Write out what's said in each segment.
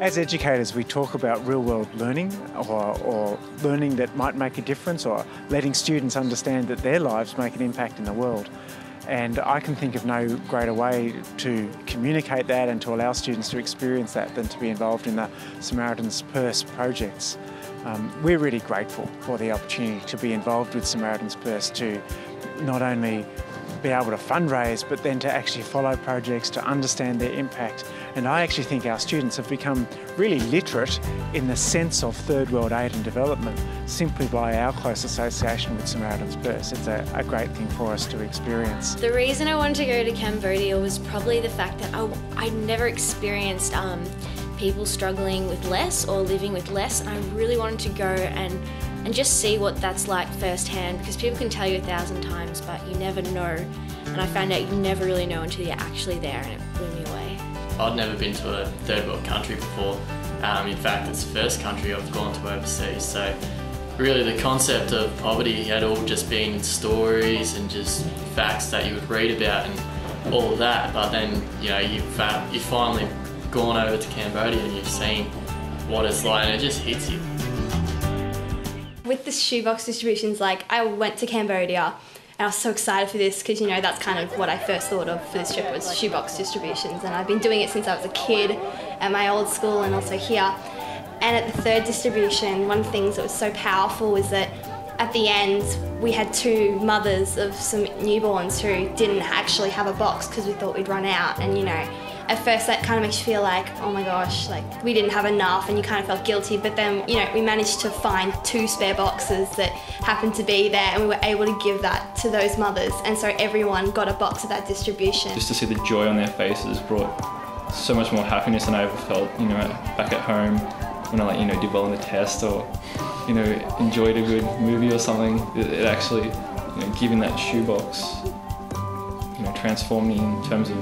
As educators, we talk about real-world learning or learning that might make a difference, or letting students understand that their lives make an impact in the world. And I can think of no greater way to communicate that and to allow students to experience that than to be involved in the Samaritan's Purse projects. We're really grateful for the opportunity to be involved with Samaritan's Purse, to not only be able to fundraise, but then to actually follow projects, to understand their impact. And I actually think our students have become really literate in the sense of third world aid and development simply by our close association with Samaritan's Purse. It's a great thing for us to experience. The reason I wanted to go to Cambodia was probably the fact that I'd never experienced people struggling with less or living with less, and I really wanted to go and just see what that's like firsthand, because people can tell you 1,000 times but you never know, and I found out you never really know until you're actually there, and it blew me away. I'd never been to a third world country before. In fact, it's the first country I've gone to overseas, so really the concept of poverty had all just been in stories and just facts that you would read about and all of that, but then you've finally gone over to Cambodia and you've seen what it's like, and it just hits you. With the shoebox distributions, I went to Cambodia and I was so excited for this because, that's kind of what I first thought of for this trip, was shoebox distributions, and I've been doing it since I was a kid at my old school and also here. And at the third distribution, one of the things that was so powerful was that at the end we had two mothers of some newborns who didn't actually have a box because we thought we'd run out, and at first that kind of makes you feel like, oh my gosh, we didn't have enough, and you kind of felt guilty, but then, we managed to find 2 spare boxes that happened to be there, and we were able to give that to those mothers, and so everyone got a box of that distribution. Just to see the joy on their faces brought so much more happiness than I ever felt, back at home when I did well on the test, or, enjoyed a good movie or something. It actually, giving that shoebox, transformed me in terms of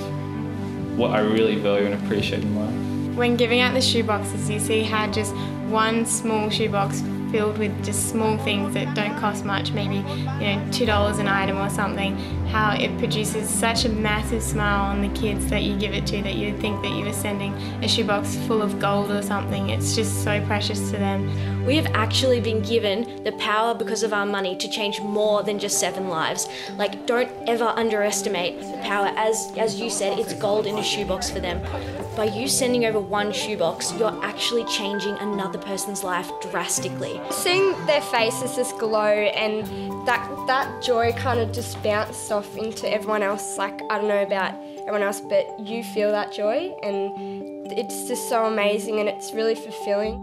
what I really value and appreciate in life. When giving out the shoeboxes, you see how just one small shoebox filled with just small things that don't cost much, maybe $2 an item or something, how it produces such a massive smile on the kids that you give it to, that you would think that you were sending a shoebox full of gold or something. It's just so precious to them. We have actually been given the power because of our money to change more than just 7 lives. Don't ever underestimate the power. As you said, it's gold in a shoebox for them. By you sending over 1 shoebox, you're actually changing another person's life drastically. Seeing their faces just glow, and that joy kind of just bounced off into everyone else. I don't know about everyone else, but you feel that joy, and it's just so amazing, and it's really fulfilling.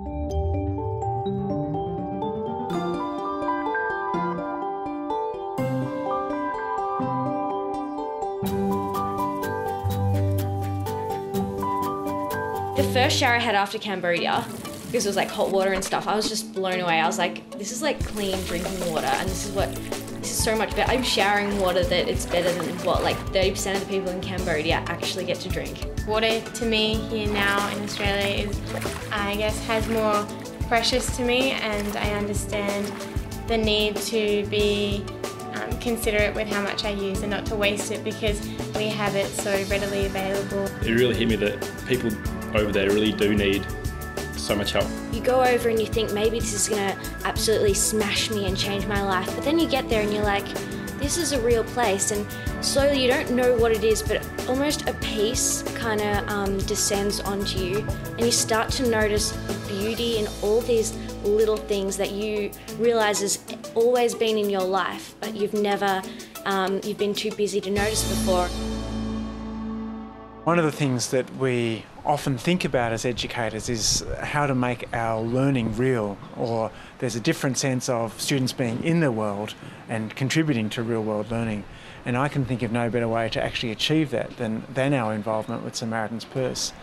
The first shower I had after Cambodia, because it was hot water and stuff, I was just blown away. I was like, this is clean drinking water, and this is so much better. I'm showering water that it's better than what 30% of the people in Cambodia actually get to drink. Water to me here now in Australia is, I guess, has more precious to me, and I understand the need to be considerate with how much I use and not to waste it, because we have it so readily available. It really hit me that people over there really do need so much help. You go over and you think maybe this is going to absolutely smash me and change my life, but then you get there and you're like, this is a real place, and slowly you don't know what it is, but almost a peace kind of descends onto you, and you start to notice the beauty in all these little things that you realise has always been in your life, but you've been too busy to notice before. One of the things that we often think about as educators is how to make our learning real, or there's a different sense of students being in the world and contributing to real world learning. And I can think of no better way to actually achieve that than our involvement with Samaritan's Purse.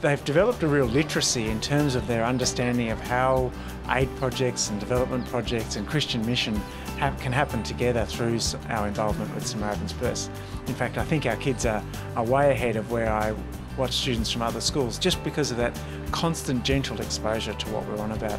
They've developed a real literacy in terms of their understanding of how aid projects and development projects and Christian mission can happen together through our involvement with Samaritan's Purse. In fact, I think our kids are way ahead of where I watch students from other schools, just because of that constant gentle exposure to what we're on about.